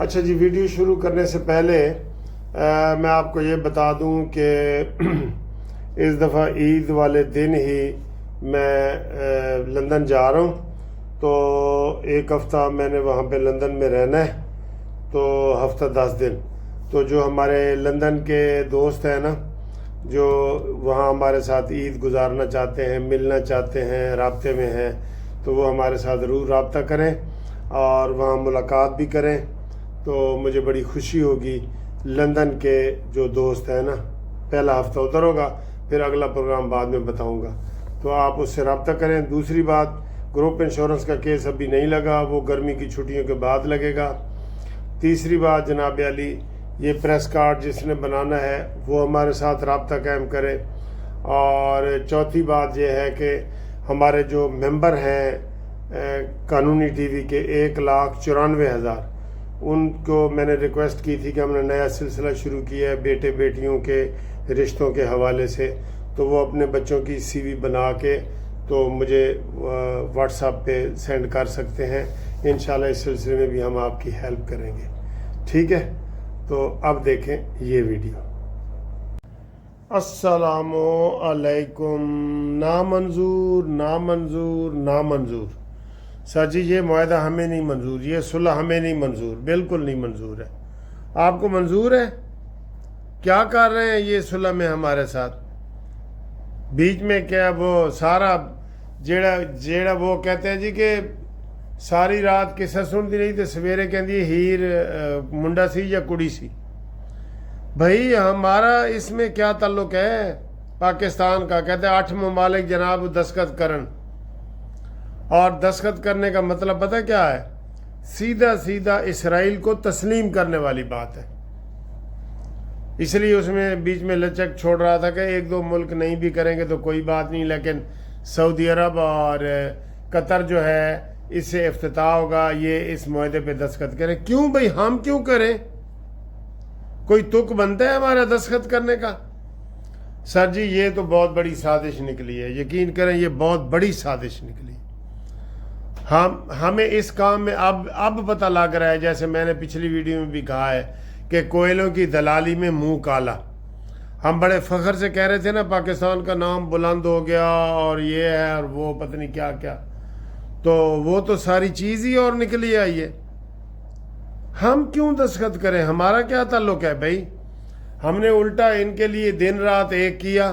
اچھا جی، ویڈیو شروع کرنے سے پہلے میں آپ کو یہ بتا دوں کہ اس دفعہ عید والے دن ہی میں لندن جا رہا ہوں، تو ایک ہفتہ میں نے وہاں پہ لندن میں رہنا ہے، تو ہفتہ 10 دن۔ تو جو ہمارے لندن کے دوست ہیں نا، جو وہاں ہمارے ساتھ عید گزارنا چاہتے ہیں، ملنا چاہتے ہیں، رابطے میں ہیں، تو وہ ہمارے ساتھ ضرور رابطہ کریں اور وہاں ملاقات بھی کریں۔ تو مجھے بڑی خوشی ہوگی۔ لندن کے جو دوست ہیں نا، پہلا ہفتہ ادھر ہوگا، پھر اگلا پروگرام بعد میں بتاؤں گا، تو آپ اس سے رابطہ کریں۔ دوسری بات، گروپ انشورنس کا کیس ابھی نہیں لگا، وہ گرمی کی چھٹیوں کے بعد لگے گا۔ تیسری بات جناب علی، یہ پریس کارڈ جس نے بنانا ہے وہ ہمارے ساتھ رابطہ قائم کرے۔ اور چوتھی بات یہ ہے کہ ہمارے جو ممبر ہیں قانونی ٹی وی کے 1,94,000، ان کو میں نے ریکویسٹ کی تھی کہ ہم نے نیا سلسلہ شروع کیا ہے بیٹے بیٹیوں کے رشتوں کے حوالے سے، تو وہ اپنے بچوں کی سی وی بنا کے تو مجھے واٹس ایپ پہ سینڈ کر سکتے ہیں۔ انشاءاللہ اس سلسلے میں بھی ہم آپ کی ہیلپ کریں گے، ٹھیک ہے؟ تو اب دیکھیں یہ ویڈیو۔ السلام علیکم۔ نامنظور نامنظور نامنظور۔ سر جی، یہ معاہدہ ہمیں نہیں منظور، یہ صلح ہمیں نہیں منظور، بالکل نہیں منظور ہے۔ آپ کو منظور ہے؟ کیا کر رہے ہیں یہ صلح میں ہمارے ساتھ؟ بیچ میں کیا وہ سارا جیڑا وہ کہتے ہیں جی کہ ساری رات قصہ سنتی رہی تو سویرے کہندی ہیر منڈا سی یا کڑی سی۔ بھائی ہمارا اس میں کیا تعلق ہے پاکستان کا؟ کہتے ہیں 8 ممالک جناب دستخط کرن، اور دستخط کرنے کا مطلب پتہ کیا ہے؟ سیدھا سیدھا اسرائیل کو تسلیم کرنے والی بات ہے۔ اس لیے اس میں بیچ میں لچک چھوڑ رہا تھا کہ 1-2 ملک نہیں بھی کریں گے تو کوئی بات نہیں، لیکن سعودی عرب اور قطر جو ہے اس سے افتتاح ہوگا، یہ اس معاہدے پہ دستخط کریں۔ کیوں بھائی، ہم کیوں کریں؟ کوئی تک بنتا ہے ہمارا دستخط کرنے کا؟ سر جی یہ تو بہت بڑی سازش نکلی ہے، یقین کریں یہ بہت بڑی سازش نکلی۔ ہمیں اس کام میں اب پتہ لگ رہا ہے، جیسے میں نے پچھلی ویڈیو میں بھی کہا ہے کہ کوئلوں کی دلالی میں منہ کالا۔ ہم بڑے فخر سے کہہ رہے تھے نا پاکستان کا نام بلند ہو گیا اور یہ ہے اور وہ پتہ نہیں کیا کیا، تو وہ تو ساری چیز ہی اور نکلی آئی ہے۔ ہم کیوں دستخط کریں؟ ہمارا کیا تعلق ہے بھائی؟ ہم نے الٹا ان کے لیے دن رات ایک کیا،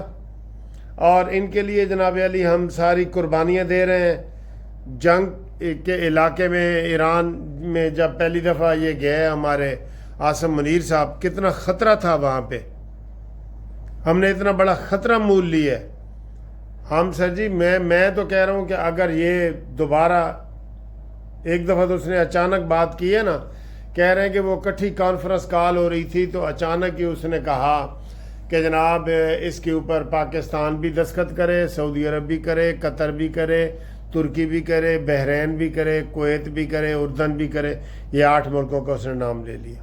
اور ان کے لیے جناب علی ہم ساری قربانیاں دے رہے ہیں۔ جنگ کے علاقے میں ایران میں جب پہلی دفعہ یہ گئے ہمارے عاصم منیر صاحب، کتنا خطرہ تھا وہاں پہ، ہم نے اتنا بڑا خطرہ مول لیا ہے۔ ہم سر جی میں تو کہہ رہا ہوں کہ اگر یہ دوبارہ ایک دفعہ تو اس نے اچانک بات کی ہے نا، کہہ رہے ہیں کہ وہ کٹھی کانفرنس کال ہو رہی تھی تو اچانک ہی اس نے کہا کہ جناب اس کے اوپر پاکستان بھی دستخط کرے، سعودی عرب بھی کرے، قطر بھی کرے، ترکی بھی کرے، بحرین بھی کرے، کویت بھی کرے، اردن بھی کرے۔ یہ 8 ملکوں کا اس نے نام لے لیا۔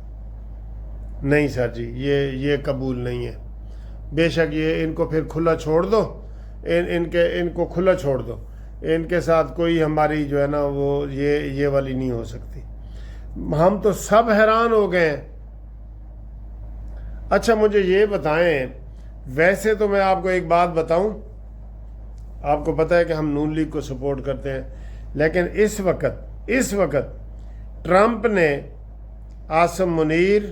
نہیں سر جی، یہ قبول نہیں ہے۔ بے شک یہ ان کو پھر کھلا چھوڑ دو، ان کو کھلا چھوڑ دو، ان کے ساتھ کوئی ہماری جو ہے نا وہ یہ والی نہیں ہو سکتی۔ ہم تو سب حیران ہو گئے ہیں۔ اچھا مجھے یہ بتائیں، ویسے تو میں آپ کو ایک بات بتاؤں، آپ کو پتہ ہے کہ ہم نون لیگ کو سپورٹ کرتے ہیں، لیکن اس وقت ٹرمپ نے عاصم منیر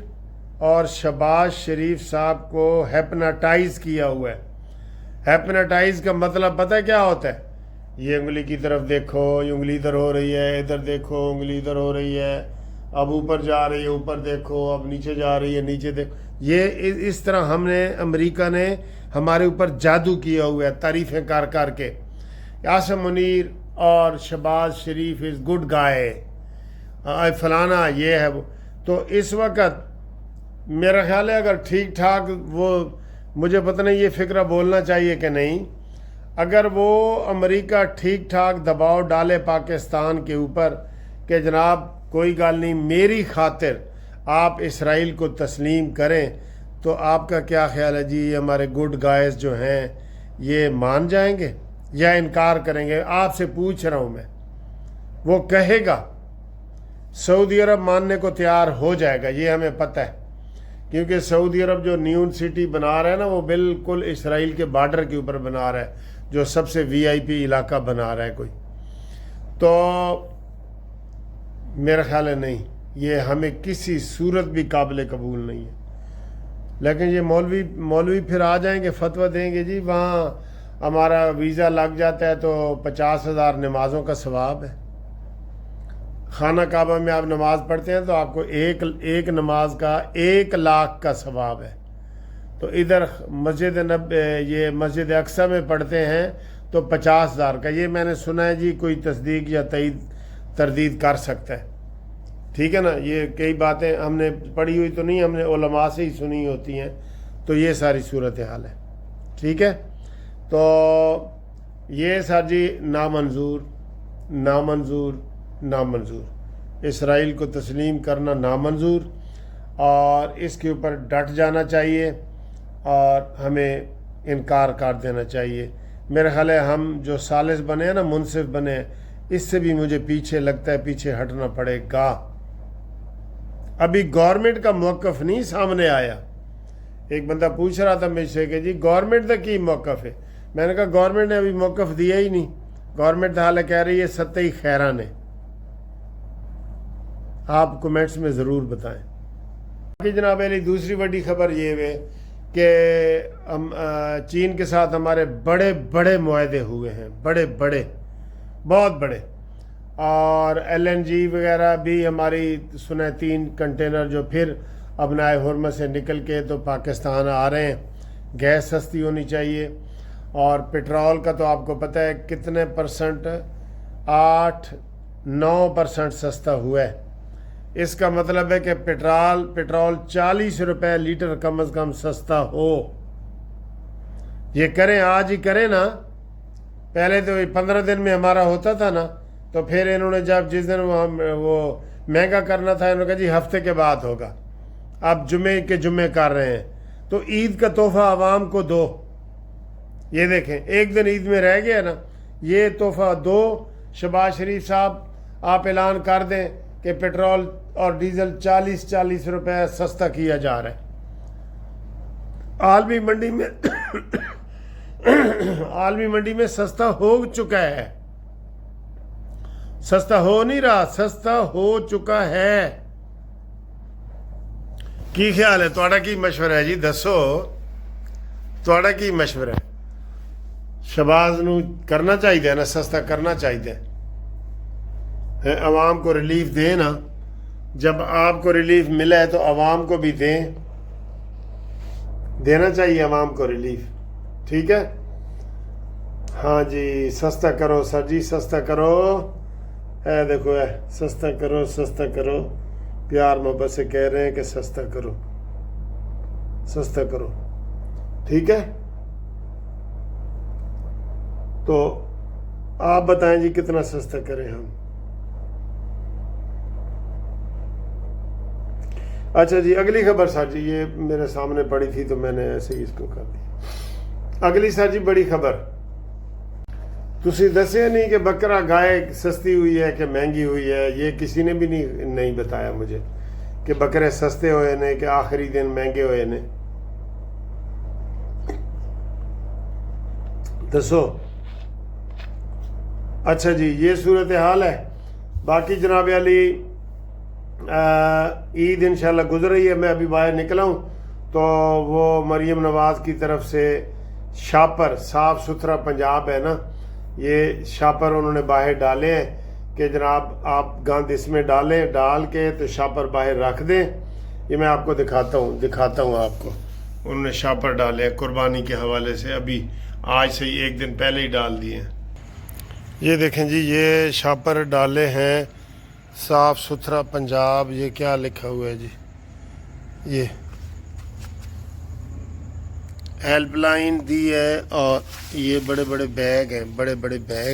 اور شہباز شریف صاحب کو ہیپناٹائز کیا ہوا ہے۔ ہیپناٹائز کا مطلب پتہ ہے کیا ہوتا ہے؟ یہ انگلی کی طرف دیکھو، یہ انگلی ادھر ہو رہی ہے، ادھر دیکھو انگلی ادھر ہو رہی ہے، اب اوپر جا رہی ہے اوپر دیکھو، اب نیچے جا رہی ہے نیچے دیکھو۔ یہ اس طرح امریکہ نے ہمارے اوپر جادو کیا ہوا ہے، تعریفیں کر کے۔ عاصم منیر اور شہباز شریف از گڈ گائے، فلانا یہ ہے وہ۔ تو اس وقت میرا خیال ہے اگر ٹھیک ٹھاک وہ، مجھے پتہ نہیں یہ فکرہ بولنا چاہیے کہ نہیں، اگر وہ امریکہ ٹھیک ٹھاک دباؤ ڈالے پاکستان کے اوپر کہ جناب کوئی گل نہیں، میری خاطر آپ اسرائیل کو تسلیم کریں، تو آپ کا کیا خیال ہے جی یہ ہمارے گڈ گائز جو ہیں یہ مان جائیں گے یا انکار کریں گے؟ آپ سے پوچھ رہا ہوں میں، وہ کہے گا سعودی عرب ماننے کو تیار ہو جائے گا، یہ ہمیں پتہ ہے، کیونکہ سعودی عرب جو نیون سٹی بنا رہا ہے نا وہ بالکل اسرائیل کے بارڈر کے اوپر بنا رہا ہے، جو سب سے وی آئی پی علاقہ بنا رہا ہے کوئی، تو میرا خیال ہے نہیں، یہ ہمیں کسی صورت بھی قابل قبول نہیں ہے۔ لیکن یہ مولوی پھر آ جائیں گے، فتویٰ دیں گے جی وہاں ہمارا ویزا لگ جاتا ہے تو 50,000 نمازوں کا ثواب ہے۔ خانہ کعبہ میں آپ نماز پڑھتے ہیں تو آپ کو ایک نماز کا 1,00,000 کا ثواب ہے، تو ادھر یہ مسجد اقصی میں پڑھتے ہیں تو 50,000 کا۔ یہ میں نے سنا ہے جی، کوئی تصدیق یا تردید کر سکتا ہے، ٹھیک ہے نا، یہ کئی باتیں ہم نے پڑھی ہوئی تو نہیں، ہم نے علماء سے ہی سنی ہوتی ہیں، تو یہ ساری صورتحال ہے، ٹھیک ہے۔ تو یہ سر جی نامنظور نامنظور نامنظور، اسرائیل کو تسلیم کرنا نامنظور، اور اس کے اوپر ڈٹ جانا چاہیے اور ہمیں انکار کر دینا چاہیے۔ میرا خیال ہے ہم جو ثالث بنے ہیں نا، منصف بنے ہیں، اس سے بھی مجھے پیچھے لگتا ہے پیچھے ہٹنا پڑے گا۔ ابھی گورنمنٹ کا موقف نہیں سامنے آیا۔ ایک بندہ پوچھ رہا تھا مجھ سے کہ جی گورنمنٹ کا کی موقف ہے، میں نے کہا گورنمنٹ نے ابھی موقف دیا ہی نہیں، گورنمنٹ تو حال کہہ رہی ہے ستّی خیرہ نے۔ آپ کومنٹس میں ضرور بتائیں۔ باقی جناب علی دوسری بڑی خبر یہ ہے کہ چین کے ساتھ ہمارے بڑے بڑے معاہدے ہوئے ہیں، بہت بڑے، اور LNG وغیرہ بھی ہماری سنیں 3 کنٹینر جو پھر ابنائے حرمت سے نکل کے تو پاکستان آ رہے ہیں۔ گیس سستی ہونی چاہیے، اور پٹرول کا تو آپ کو پتہ ہے کتنے پرسنٹ، 8-9% سستا ہوا ہے۔ اس کا مطلب ہے کہ پٹرول 40 روپے لیٹر کم از کم سستا ہو۔ یہ کریں، آج ہی کریں نا، پہلے تو 15 دن میں ہمارا ہوتا تھا نا، تو پھر انہوں نے جس دن وہ مہنگا کرنا تھا انہوں نے کہا جی ہفتے کے بعد ہوگا، اب جمعے کے جمعے کر رہے ہیں، تو عید کا تحفہ عوام کو دو۔ یہ دیکھیں ایک دن عید میں رہ گیا نا، یہ تحفہ دو۔ شہباز شریف صاحب آپ اعلان کر دیں کہ پٹرول اور ڈیزل 40 روپے سستا کیا جا رہا ہے۔ عالمی منڈی میں سستا ہو چکا ہے، سستا ہو نہیں رہا، سستا ہو چکا ہے۔ کی خیال ہے تھوڑا، کی مشورہ ہے جی؟ دسو تھوڑا کی مشورہ ہے؟ شہباز نو کرنا چاہیے نا، سستا کرنا چاہیے، عوام کو ریلیف دیں نا۔ جب آپ کو ریلیف ملا ہے تو عوام کو بھی دینا چاہیے عوام کو ریلیف، ٹھیک ہے؟ ہاں جی سستا کرو سر جی، سستا کرو، دیکھو سستا کرو، پیار محبت سے کہہ رہے ہیں کہ سستا کرو، ٹھیک ہے؟ تو آپ بتائیں جی کتنا سستا کریں ہم؟ اچھا جی اگلی خبر سر جی، یہ میرے سامنے پڑی تھی تو میں نے ایسے ہی اس کو کر دیا۔ اگلی سر جی بڑی خبر، تسی دسے نہیں کہ بکرا گائے سستی ہوئی ہے کہ مہنگی ہوئی ہے، یہ کسی نے بھی نہیں بتایا مجھے کہ بکرے سستے ہوئے نے کہ آخری دن مہنگے ہوئے نے، دسو۔ اچھا جی یہ صورتحال ہے۔ باقی جناب علی عید انشاءاللہ گزر رہی ہے، میں ابھی باہر نکلا ہوں تو وہ مریم نواز کی طرف سے شاپر، صاف ستھرا پنجاب ہے نا، یہ شاپر انہوں نے باہر ڈالے ہیں کہ جناب آپ گند اس میں ڈال کے تو شاپر باہر رکھ دیں۔ یہ میں آپ کو دکھاتا ہوں آپ کو، انہوں نے شاپر ڈالے ہیں قربانی کے حوالے سے، ابھی آج سے 1 دن پہلے ہی ڈال دیے ہیں۔ یہ دیکھیں جی یہ شاپر ڈالے ہیں، صاف ستھرا پنجاب، یہ کیا لکھا ہوا ہے جی، یہ ہیلپ لائن دی ہے، اور یہ بڑے بڑے بیگ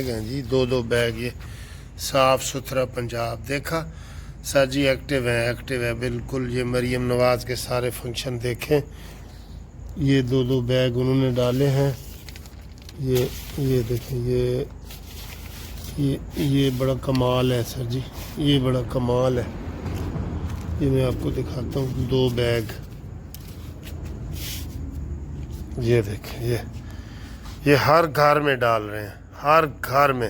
ہیں جی، 2 بیگ، یہ صاف ستھرا پنجاب، دیکھا سر جی ایکٹیو ہے بالکل۔ یہ مریم نواز کے سارے فنکشن دیکھیں، یہ 2 بیگ انہوں نے ڈالے ہیں، یہ دیکھیں، یہ بڑا کمال ہے سر جی، یہ بڑا کمال ہے۔ یہ میں آپ کو دکھاتا ہوں 2 بیگ، یہ دیکھیں، یہ ہر گھر میں ڈال رہے ہیں، ہر گھر میں